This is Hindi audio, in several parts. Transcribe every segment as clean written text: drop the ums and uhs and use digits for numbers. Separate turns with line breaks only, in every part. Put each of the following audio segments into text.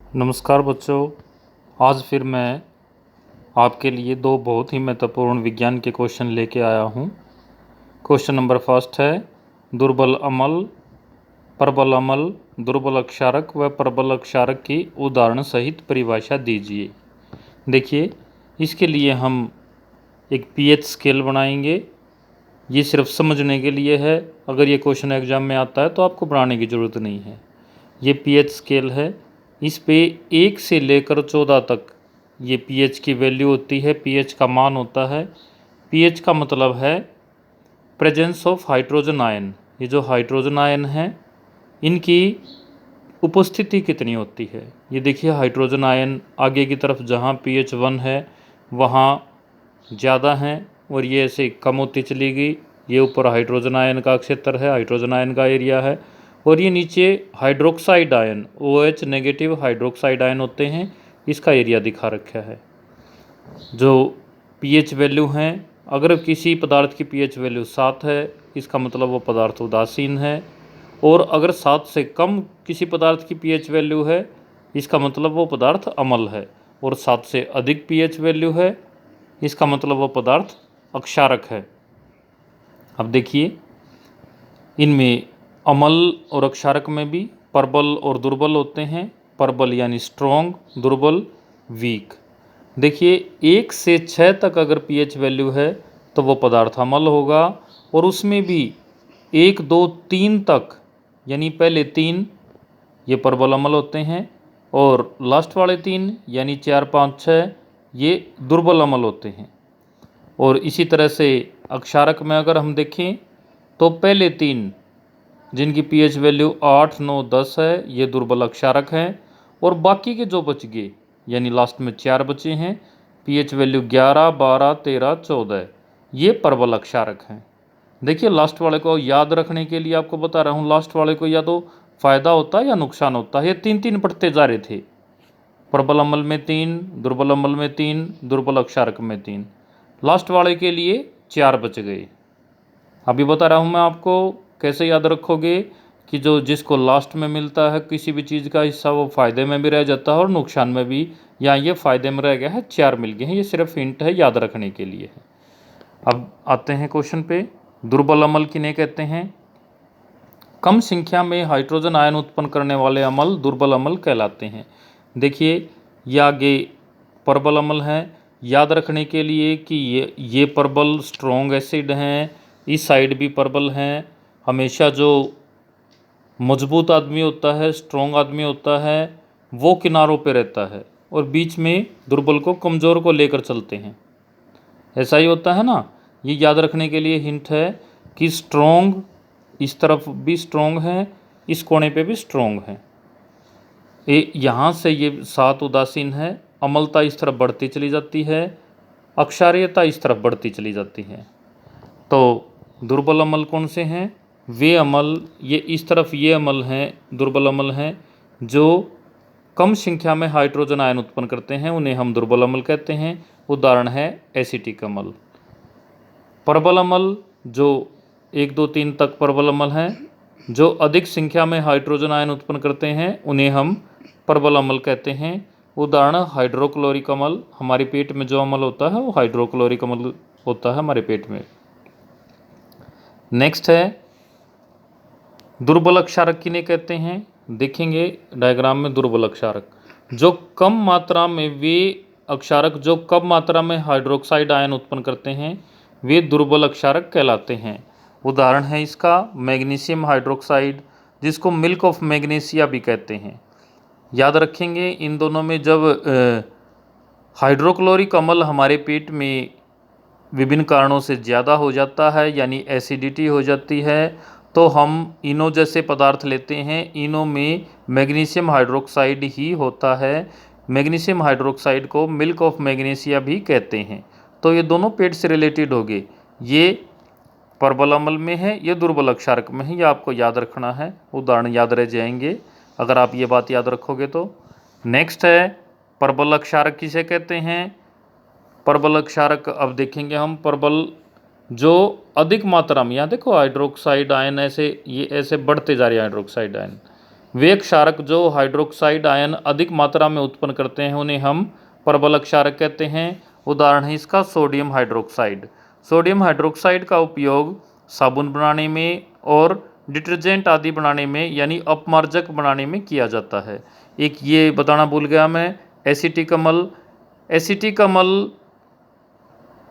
नमस्कार बच्चों। आज फिर मैं आपके लिए दो बहुत ही महत्वपूर्ण विज्ञान के क्वेश्चन लेके आया हूँ। क्वेश्चन नंबर फर्स्ट है, दुर्बल अम्ल, प्रबल अम्ल, दुर्बल क्षारक व प्रबल क्षारक की उदाहरण सहित परिभाषा दीजिए। देखिए, इसके लिए हम एक पीएच स्केल बनाएंगे। ये सिर्फ समझने के लिए है। अगर ये क्वेश्चन एग्जाम में आता है तो आपको बनाने की ज़रूरत नहीं है। ये पीएच स्केल है। इस पे 1 से लेकर 14 तक ये पीएच की वैल्यू होती है, पीएच का मान होता है। पीएच का मतलब है प्रेजेंस ऑफ हाइड्रोजन आयन। ये जो हाइड्रोजन आयन हैं इनकी उपस्थिति कितनी होती है। ये देखिए, हाइड्रोजन आयन आगे की तरफ जहाँ पीएच 1 है वहाँ ज़्यादा हैं और ये ऐसे कम होती चली गई। ये ऊपर हाइड्रोजन आयन का क्षेत्र है, हाइड्रोजन आयन का एरिया है, और ये नीचे hydroxide ion OH negative hydroxide ion होते हैं, इसका एरिया दिखा रखा है। जो पीएच वैल्यू हैं, अगर किसी पदार्थ की पीएच वैल्यू 7 है इसका मतलब वो पदार्थ उदासीन है, और अगर 7 से कम किसी पदार्थ की पीएच वैल्यू है इसका मतलब वो पदार्थ अम्ल है, और 7 से अधिक पीएच वैल्यू है इसका मतलब वो पदार्थ अक्षारक है। अब देखिए, इनमें अम्ल और अक्षारक में भी प्रबल और दुर्बल होते हैं। प्रबल यानी स्ट्रॉन्ग, दुर्बल वीक। देखिए, 1 से 6 तक अगर पीएच वैल्यू है तो वो पदार्थ अम्ल होगा, और उसमें भी 1, 2, 3 तक यानी पहले 3 ये प्रबल अम्ल होते हैं, और लास्ट वाले 3 यानी 4, 5, 6 ये दुर्बल अम्ल होते हैं। और इसी तरह से अक्षारक में अगर हम देखें तो पहले 3 जिनकी पीएच वैल्यू 8, 9, 10 है ये दुर्बल अक्षारक हैं, और बाकी के जो बच गए यानी लास्ट में 4 बचे हैं पीएच वैल्यू 11, 12, 13, 14 ये प्रबल अक्षारक हैं। देखिए, लास्ट वाले को याद रखने के लिए आपको बता रहा हूँ, लास्ट वाले को या तो फ़ायदा होता है या नुकसान होता है। ये 3-3 पढ़ते जा रहे थे, प्रबल अम्ल में 3, दुर्बल अम्ल में 3, दुर्बल अक्षारक में 3, लास्ट वाले के लिए 4 बच गए। अभी बता रहा हूँ मैं आपको कैसे याद रखोगे कि जो जिसको लास्ट में मिलता है किसी भी चीज़ का हिस्सा वो फ़ायदे में भी रह जाता है और नुकसान में भी। यहाँ ये फ़ायदे में रह गया है, 4 मिल गए हैं। ये सिर्फ हिंट है, याद रखने के लिए है। अब आते हैं क्वेश्चन पे। दुर्बल अम्ल किन्हें कहते हैं? कम संख्या में हाइड्रोजन आयन उत्पन्न करने वाले अम्ल दुर्बल अम्ल कहलाते हैं। देखिए, ये आगे प्रबल अम्ल हैं। याद रखने के लिए कि ये प्रबल स्ट्रॉन्ग एसिड हैं, इस साइड भी प्रबल हैं। हमेशा जो मजबूत आदमी होता है, स्ट्रॉन्ग आदमी होता है, वो किनारों पे रहता है और बीच में दुर्बल को, कमज़ोर को लेकर चलते हैं। ऐसा ही होता है ना। ये याद रखने के लिए हिंट है कि स्ट्रॉन्ग इस तरफ भी स्ट्रॉन्ग है, इस कोने पे भी स्ट्रॉन्ग है। यहाँ से ये 7 उदासीन है, अम्लता इस तरफ बढ़ती चली जाती है, अक्षारीयता इस तरफ बढ़ती चली जाती है। तो दुर्बल अम्ल कौन से हैं? वे अम्ल, ये इस तरफ ये अम्ल हैं, दुर्बल अम्ल हैं जो कम संख्या में हाइड्रोजन आयन उत्पन्न करते हैं, उन्हें हम दुर्बल अम्ल कहते हैं। उदाहरण है एसिटिक अम्ल। प्रबल अम्ल जो 1, 2, 3 तक प्रबल अम्ल हैं, जो अधिक संख्या में हाइड्रोजन आयन उत्पन्न करते हैं उन्हें हम प्रबल अम्ल कहते हैं। उदाहरण हाइड्रोक्लोरिक अम्ल। हमारे पेट में जो अम्ल होता है वो हाइड्रोक्लोरिक अम्ल होता है हमारे पेट में। नेक्स्ट है दुर्बल अक्षारक किन्हें कहते हैं? देखेंगे डायग्राम में। दुर्बल अक्षारक जो कम मात्रा में, वे अक्षारक जो कम मात्रा में हाइड्रोक्साइड आयन उत्पन्न करते हैं वे दुर्बल अक्षारक कहलाते हैं। उदाहरण है इसका मैग्नीशियम हाइड्रोक्साइड, जिसको मिल्क ऑफ मैग्नीशिया भी कहते हैं। याद रखेंगे, इन दोनों में जब हाइड्रोक्लोरिक अम्ल हमारे पेट में विभिन्न कारणों से ज़्यादा हो जाता है यानी एसिडिटी हो जाती है, तो हम इनो जैसे पदार्थ लेते हैं। इनो में मैग्नीशियम हाइड्रोक्साइड ही होता है। मैग्नीशियम हाइड्रोक्साइड को मिल्क ऑफ मैग्नीशिया भी कहते हैं। तो ये दोनों पेट से रिलेटेड हो गए। ये प्रबल अम्ल में है, ये दुर्बल अक्षारक में है। ये आपको याद रखना है, उदाहरण याद रह जाएंगे अगर आप ये बात याद रखोगे तो। नेक्स्ट है प्रबल अक्षारक किसे कहते हैं? प्रबल अक्षारक अब देखेंगे हम। प्रबल जो अधिक मात्रा में, यहाँ देखो हाइड्रोक्साइड आयन ऐसे, ये ऐसे बढ़ते जा रहे हैं हाइड्रोक्साइड आयन, वे क्षारक जो हाइड्रोक्साइड आयन अधिक मात्रा में उत्पन्न करते हैं उन्हें हम प्रबलक क्षारक कहते हैं। उदाहरण है इसका सोडियम हाइड्रोक्साइड। सोडियम हाइड्रोक्साइड का उपयोग साबुन बनाने में और डिटर्जेंट आदि बनाने में यानी अपमार्जक बनाने में किया जाता है। एक ये बताना भूल गया मैं, एसिटिक अम्ल। एसिटिक अम्ल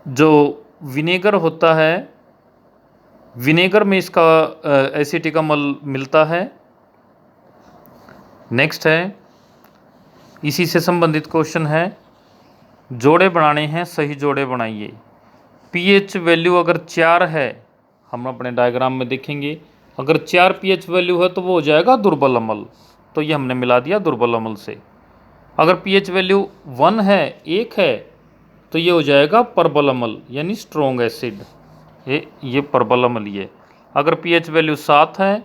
जो विनेगर होता है, विनेगर में इसका एसिटिक अम्ल मिलता है। नेक्स्ट है, इसी से संबंधित क्वेश्चन है, जोड़े बनाने हैं, सही जोड़े बनाइए। पीएच वैल्यू अगर 4 है, हम अपने डायग्राम में देखेंगे, अगर 4 पीएच वैल्यू है तो वो हो जाएगा दुर्बल अम्ल, तो ये हमने मिला दिया दुर्बल अम्ल से। अगर पीएच वैल्यू 1 है, 1 है, तो ये हो जाएगा प्रबल अम्ल यानी स्ट्रॉन्ग एसिड, ये प्रबल अम्ल ये। अगर पीएच वैल्यू 7 है,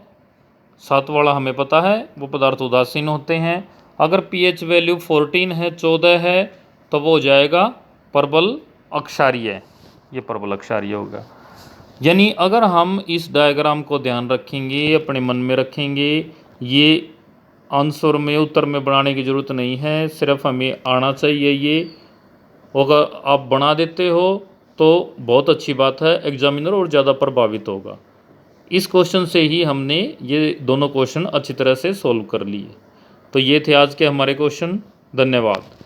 7 वाला हमें पता है वो पदार्थ उदासीन होते हैं। अगर पीएच वैल्यू 14 है, 14 है, तो वो हो जाएगा प्रबल अक्षारीय, ये प्रबल अक्षारीय होगा। यानी अगर हम इस डायग्राम को ध्यान रखेंगे, अपने मन में रखेंगे, ये आंसर में उत्तर में बनाने की ज़रूरत नहीं है, सिर्फ हमें आना चाहिए ये। अगर आप बना देते हो तो बहुत अच्छी बात है, एग्जामिनर और ज़्यादा प्रभावित होगा। इस क्वेश्चन से ही हमने ये दोनों क्वेश्चन अच्छी तरह से सोल्व कर लिए। तो ये थे आज के हमारे क्वेश्चन। धन्यवाद।